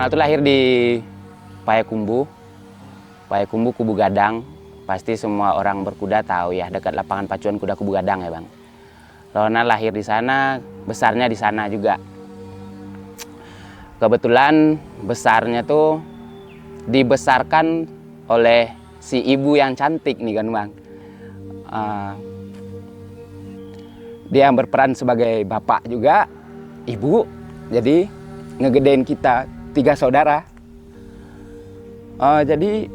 Ronald tuh lahir di Payakumbuh, Kubu Gadang. Pasti semua orang berkuda tahu ya, dekat lapangan pacuan kuda Kubu Gadang ya Bang. Ronald lahir di sana, besarnya di sana juga. Kebetulan besarnya tuh dibesarkan oleh si ibu yang cantik nih kan Bang. Dia yang berperan sebagai bapak juga, ibu. Jadi ngegedein kita 3 saudara. Jadi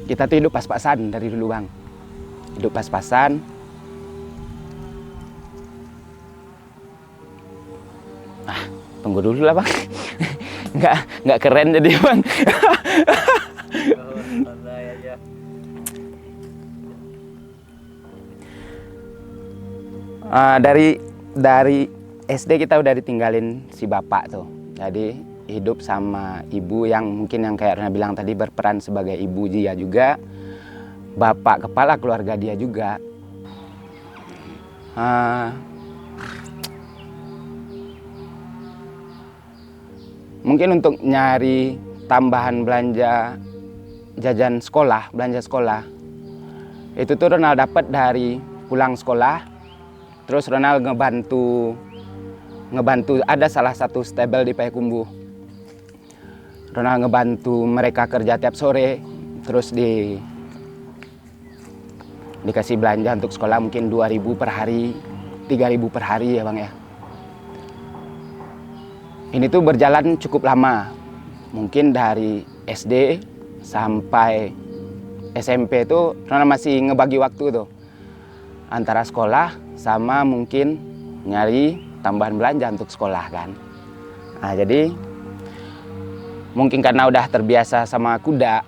kita tuh hidup pas-pasan dari dulu Bang. Hidup pas-pasan. Tunggu dulu lah Bang. nggak keren jadi Bang. Dari SD kita udah ditinggalin si bapak tuh. Jadi hidup sama ibu yang mungkin yang kayak Rena bilang tadi berperan sebagai ibu dia juga. Bapak kepala keluarga dia juga. Mungkin untuk nyari tambahan belanja jajan sekolah, belanja sekolah. Itu tuh Ronald dapat dari pulang sekolah. Terus Ronald ngebantu ada salah satu stable di Payakumbuh. Ronald ngebantu mereka kerja tiap sore, terus dikasih belanja untuk sekolah mungkin 2.000 per hari, 3.000 per hari ya Bang ya. Ini tuh berjalan cukup lama, mungkin dari SD sampai SMP tuh Ronald masih ngebagi waktu tuh antara sekolah sama mungkin nyari tambahan belanja untuk sekolah kan. Nah jadi mungkin karena udah terbiasa sama kuda.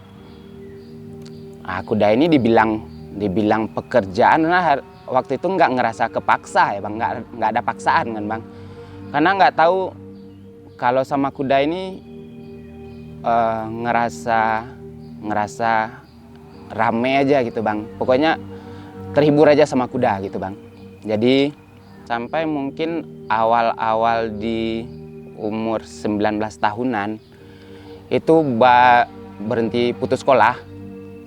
Nah, kuda ini dibilang pekerjaan, nah waktu itu nggak ngerasa kepaksa ya Bang, nggak ada paksaan kan Bang. Karena nggak tahu kalau sama kuda ini ngerasa rame aja gitu Bang. Pokoknya terhibur aja sama kuda gitu Bang. Jadi sampai mungkin awal-awal di umur 19 tahunan itu berhenti putus sekolah.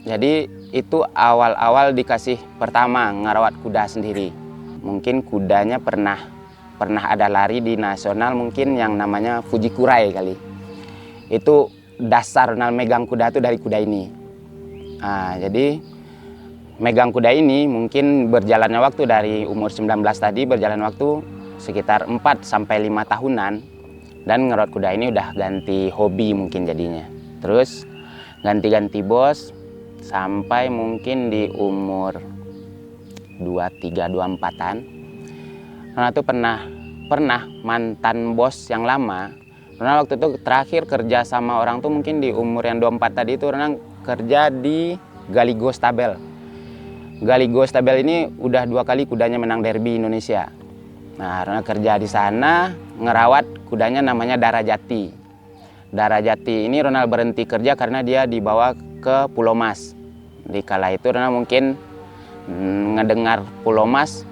Jadi itu awal-awal dikasih pertama ngerawat kuda sendiri. Mungkin kudanya pernah ada lari di nasional mungkin yang namanya Fujikurai kali. Itu dasar Ronald megang kuda itu dari kuda ini. Nah, jadi megang kuda ini mungkin berjalannya waktu dari umur 19 tadi berjalan waktu sekitar 4 sampai 5 tahunan. Dan ngerawat kuda ini udah ganti hobi mungkin jadinya. Terus ganti-ganti bos sampai mungkin di umur 23, 24-an. Ronald tuh pernah mantan bos yang lama. Ronald waktu itu terakhir kerja sama orang tuh mungkin di umur yang 24 tadi itu Ronald kerja di Galigo Stabel. Galigo Stabel ini udah 2 kali kudanya menang derby Indonesia. Nah, Ronald kerja di sana ngerawat kudanya namanya Darajati. Darajati ini Ronald berhenti kerja karena dia dibawa ke Pulau Mas. Di kala itu Ronald mungkin ngedengar Pulau Mas,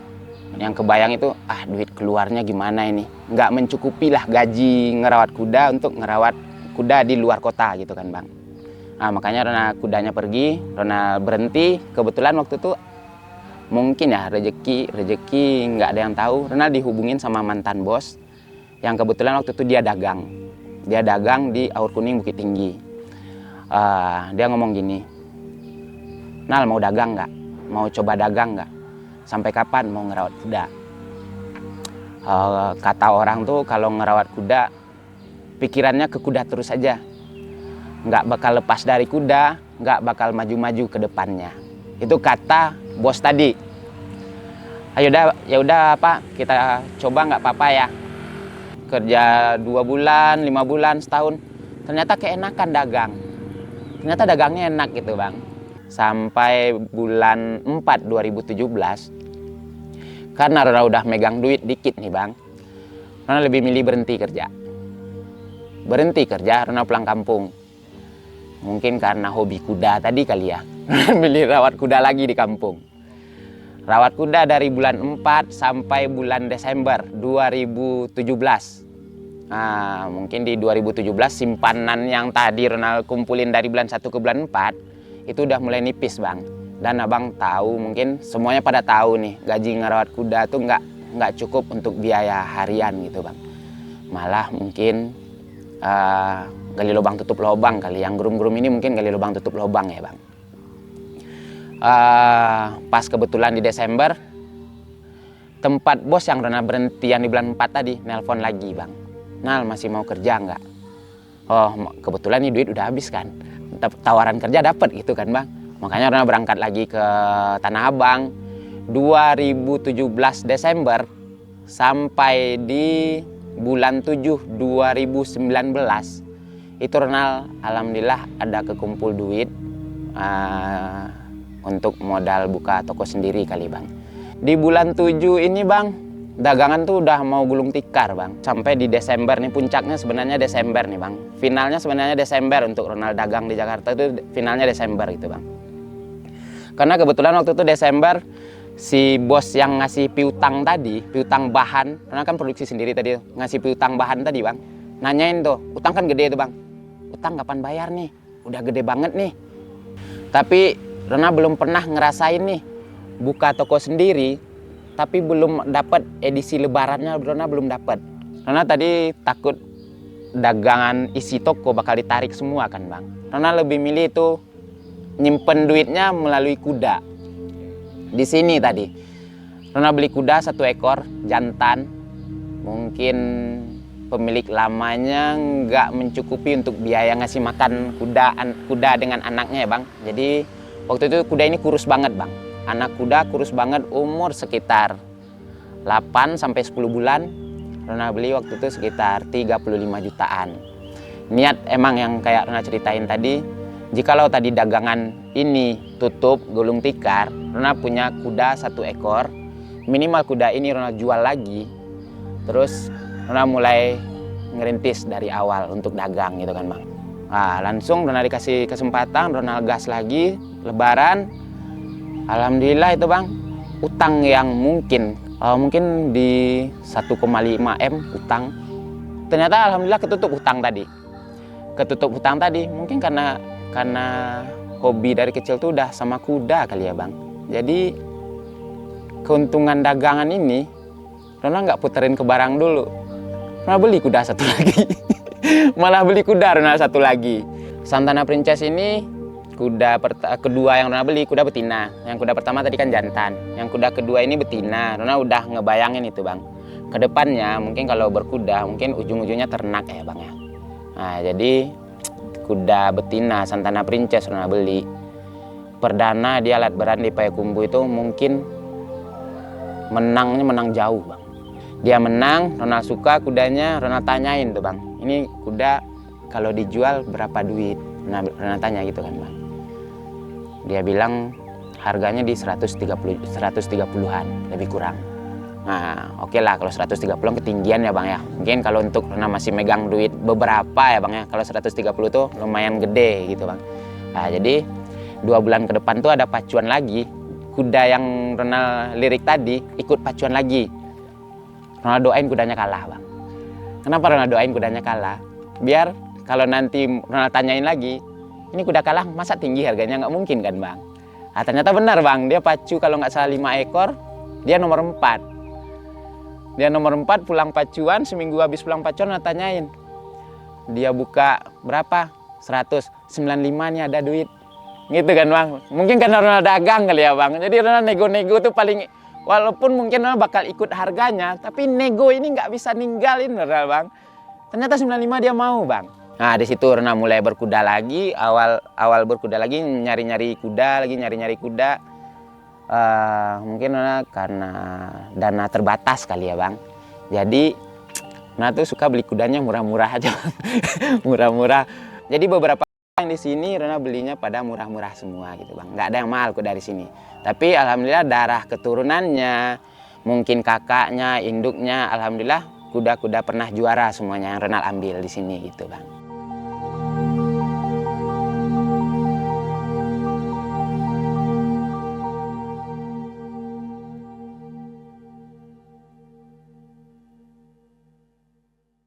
yang kebayang itu duit keluarnya gimana ini, nggak mencukupi lah gaji ngerawat kuda untuk ngerawat kuda di luar kota gitu kan Bang. Nah, makanya Ronald kudanya pergi, Ronald berhenti. Kebetulan waktu itu mungkin ya rezeki nggak ada yang tahu. Ronald dihubungin sama mantan bos yang kebetulan waktu itu dia dagang di Aur Kuning Bukit Tinggi. Dia ngomong gini, Nal mau dagang nggak? Mau coba dagang nggak? Sampai kapan mau ngerawat kuda? Kata orang tuh kalau ngerawat kuda pikirannya ke kuda terus aja, nggak bakal lepas dari kuda, nggak bakal maju-maju ke depannya. Itu kata bos tadi. Ya udah Pak, kita coba nggak apa-apa ya. Kerja 2 bulan, 5 bulan, setahun, ternyata keenakan dagang. Ternyata dagangnya enak gitu Bang. Sampai bulan 4 2017, karena Ronald udah megang duit dikit nih Bang, Ronald lebih milih berhenti kerja. Ronald pulang kampung. Mungkin karena hobi kuda tadi kali ya. Milih rawat kuda lagi di kampung. Rawat kuda dari bulan 4 sampai bulan Desember 2017. Mungkin di 2017 simpanan yang tadi Ronald kumpulin dari bulan 1 ke bulan 4 itu udah mulai nipis bang. Dan abang tahu, mungkin semuanya pada tahu nih, gaji ngerawat kuda tuh nggak cukup untuk biaya harian gitu bang. Malah mungkin gali lubang tutup lubang kali. Yang grum-grum ini mungkin gali lubang tutup lubang ya bang. Pas kebetulan di Desember, tempat bos yang Ronald berhenti yang di bulan 4 tadi nelpon lagi bang. Nal, masih mau kerja nggak? Oh, kebetulan nih duit udah habis kan. Tawaran kerja dapat gitu kan bang. Makanya Ronald berangkat lagi ke Tanah Abang 2017 Desember sampai di bulan 7 2019 itu Ronald alhamdulillah ada kekumpul duit untuk modal buka toko sendiri kali bang. Di bulan 7 ini bang, dagangan tuh udah mau gulung tikar bang. Sampai di Desember nih, puncaknya sebenarnya Desember nih bang. Finalnya sebenarnya Desember untuk Ronald dagang di Jakarta itu finalnya Desember gitu bang. Karena kebetulan waktu itu Desember si bos yang ngasih piutang tadi, piutang bahan, Ronald kan produksi sendiri tadi, ngasih piutang bahan tadi bang. Nanyain tuh, utang kan gede tuh bang. Utang kapan bayar nih? Udah gede banget nih. Tapi Ronald belum pernah ngerasain nih buka toko sendiri, tapi belum dapat edisi lebarannya. Ronald belum dapat. Ronald tadi takut dagangan isi toko bakal ditarik semua kan bang. Ronald lebih milih itu nyimpen duitnya melalui kuda. Di sini tadi Ronald beli kuda 1 ekor jantan. Mungkin pemilik lamanya nggak mencukupi untuk biaya ngasih makan kuda dengan anaknya ya bang. Jadi waktu itu kuda ini kurus banget bang. Anak kuda kurus banget, umur sekitar 8 sampai 10 bulan. Ronald beli waktu itu sekitar 35 jutaan. Niat emang yang kayak Ronald ceritain tadi, jikalau tadi dagangan ini tutup gulung tikar, Ronald punya kuda 1 ekor. Minimal kuda ini Ronald jual lagi. Terus Ronald mulai ngerintis dari awal untuk dagang gitu kan bang. Langsung Ronald dikasih kesempatan, Ronald gas lagi, lebaran. Alhamdulillah itu bang, utang yang mungkin di 1,5 M utang. Ternyata alhamdulillah ketutup utang tadi. Ketutup utang tadi mungkin karena hobi dari kecil tuh udah sama kuda kali ya bang. Jadi keuntungan dagangan ini Ronald nggak puterin ke barang dulu. Ronald beli kuda 1 lagi. Malah beli kuda Ronald 1 lagi. Santana Princess ini kuda kedua yang Ronald beli kuda betina. Yang kuda pertama tadi kan jantan. Yang kuda kedua ini betina. Ronald udah ngebayangin itu bang. Kedepannya mungkin kalau berkuda mungkin ujung-ujungnya ternak ya bang ya. Jadi kuda betina Santana Princess Ronald beli. Perdana dia alat berat di Payakumbuh itu mungkin menangnya menang jauh bang. Dia menang, Ronald suka kudanya, Ronald tanyain tuh bang. Ini kuda kalau dijual berapa duit? Ronald tanya gitu kan bang. Dia bilang harganya di 130-an lebih kurang. Oke lah kalau 130-an ketinggian ya bang ya. Mungkin kalau untuk Ronald masih megang duit beberapa ya bang ya. Kalau 130 tuh lumayan gede gitu bang. Jadi 2 bulan ke depan tuh ada pacuan lagi. Kuda yang Ronald lirik tadi ikut pacuan lagi. Ronald doain kudanya kalah bang. Kenapa Ronald doain kudanya kalah? Biar kalau nanti Ronald tanyain lagi, ini kuda kalah masa tinggi harganya, nggak mungkin kan bang. Ternyata benar bang, dia pacu kalau nggak salah 5 ekor, dia nomor 4. Dia nomor 4 pulang pacuan, seminggu habis pulang pacuan Ronald tanyain. Dia buka berapa? 195 nih ada duit. Gitu kan bang. Mungkin karena Ronald dagang kali ya bang. Jadi Ronald nego-nego tuh paling, walaupun mungkin Ronald bakal ikut harganya, tapi nego ini nggak bisa ninggalin Ronald bang. Ternyata 95 dia mau bang. Di situ Ronald mulai berkuda lagi, awal berkuda lagi, nyari-nyari kuda, mungkin Ronald karena dana terbatas kali ya bang. Jadi Ronald tuh suka beli kudanya murah-murah aja. Murah-murah. Jadi beberapa yang di sini Ronald belinya pada murah-murah semua gitu bang. Nggak ada yang mahal kuda di sini. Tapi alhamdulillah darah keturunannya, mungkin kakaknya, induknya, alhamdulillah kuda-kuda pernah juara semuanya yang Ronald ambil di sini gitu bang.